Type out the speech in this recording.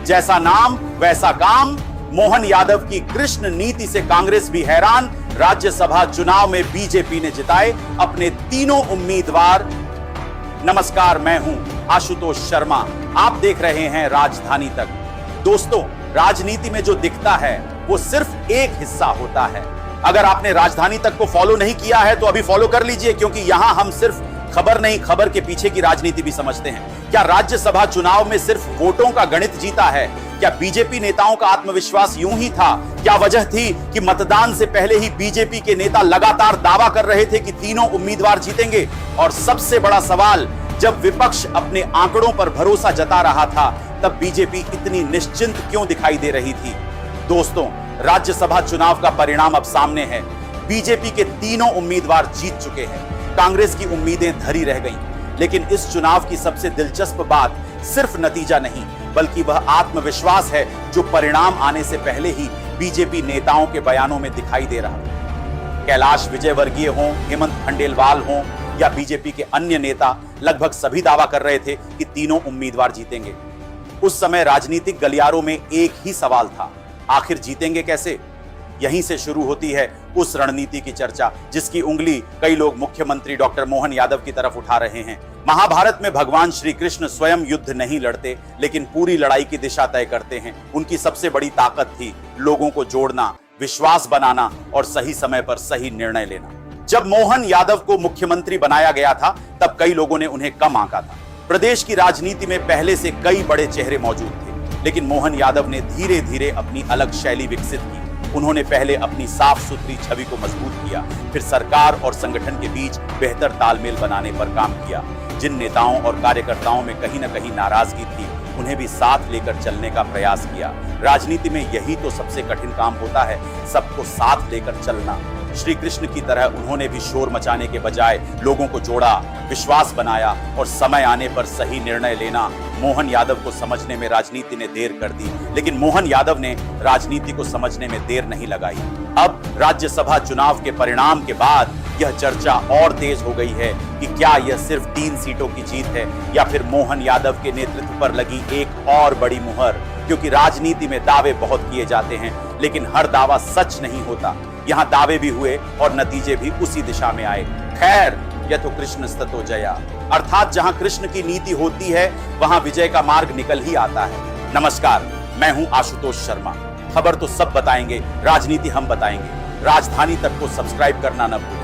जैसा नाम वैसा काम। मोहन यादव की कृष्ण नीति से कांग्रेस भी हैरान। राज्यसभा चुनाव में बीजेपी ने जिताए अपने तीनों उम्मीदवार। नमस्कार, मैं हूं आशुतोष शर्मा। आप देख रहे हैं राजधानी तक। दोस्तों, राजनीति में जो दिखता है वो सिर्फ एक हिस्सा होता है। अगर आपने राजधानी तक को फॉलो नहीं किया है तो अभी फॉलो कर लीजिए, क्योंकि यहां हम सिर्फ खबर नहीं, खबर के पीछे की राजनीति भी समझते हैं। क्या राज्यसभा चुनाव में सिर्फ वोटों का गणित जीता है? क्या बीजेपी नेताओं का आत्मविश्वास यूं ही था? क्या वजह थी कि मतदान से पहले ही बीजेपी के नेता लगातार दावा कर रहे थे कि तीनों उम्मीदवार जीतेंगे? और सबसे बड़ा सवाल, जब विपक्ष अपने आंकड़ों पर भरोसा जता रहा था, तब बीजेपी इतनी निश्चिंत क्यों दिखाई दे रही थी? दोस्तों, राज्यसभा चुनाव का परिणाम अब सामने है। बीजेपी के तीनों उम्मीदवार जीत चुके हैं। कांग्रेस की उम्मीदें धरी रह गईं। लेकिन इस चुनाव की सबसे दिलचस्प बात सिर्फ नतीजा नहीं, बल्कि वह आत्मविश्वास है जो परिणाम आने से पहले ही बीजेपी नेताओं के बयानों में दिखाई दे रहा है। कैलाश विजयवर्गीय हों, हेमंत खंडेलवाल हों या बीजेपी के अन्य नेता, लगभग सभी दावा कर रहे थे कि तीनों उम्मीदवार जीतेंगे। उस समय राजनीतिक गलियारों में एक ही सवाल था, आखिर जीतेंगे कैसे? यहीं से शुरू होती है उस रणनीति की चर्चा जिसकी उंगली कई लोग मुख्यमंत्री डॉक्टर मोहन यादव की तरफ उठा रहे हैं। महाभारत में भगवान श्री कृष्ण स्वयं युद्ध नहीं लड़ते, लेकिन पूरी लड़ाई की दिशा तय करते हैं। उनकी सबसे बड़ी ताकत थी लोगों को जोड़ना, विश्वास बनाना और सही समय पर सही निर्णय लेना। जब मोहन यादव को मुख्यमंत्री बनाया गया था, तब कई लोगों ने उन्हें कम आंका था। प्रदेश की राजनीति में पहले से कई बड़े चेहरे मौजूद थे, लेकिन मोहन यादव ने धीरे धीरे अपनी अलग शैली विकसित की। उन्होंने पहले अपनी साफ सुथरी छवि को मजबूत किया, फिर सरकार और संगठन के बीच बेहतर तालमेल बनाने पर काम किया। जिन नेताओं और कार्यकर्ताओं में कहीं न कहीं नाराजगी थी, उन्हें भी साथ लेकर चलने का प्रयास किया। राजनीति में यही तो सबसे कठिन काम होता है, सबको साथ लेकर चलना। श्री कृष्ण की तरह उन्होंने भी शोर मचाने के बजाय लोगों को जोड़ा, विश्वास बनाया और समय आने पर सही निर्णय लेना। मोहन यादव को समझने में राजनीति ने देर कर दी, लेकिन मोहन यादव ने राजनीति को समझने में देर नहीं लगाई। अब राज्यसभा चुनाव के परिणाम के बाद यह चर्चा और तेज हो गई है कि क्या यह सिर्फ 3 सीटों की जीत है या फिर मोहन यादव के नेतृत्व पर लगी एक और बड़ी मुहर। क्योंकि राजनीति में दावे बहुत किए जाते हैं, लेकिन हर दावा सच नहीं होता। यहाँ दावे भी हुए और नतीजे भी उसी दिशा में आए। खैर, यतो कृष्णस्ततो जया, अर्थात जहां कृष्ण की नीति होती है वहां विजय का मार्ग निकल ही आता है। नमस्कार, मैं हूं आशुतोष शर्मा। खबर तो सब बताएंगे, राजनीति हम बताएंगे। राजधानी तक को सब्सक्राइब करना न भूलें।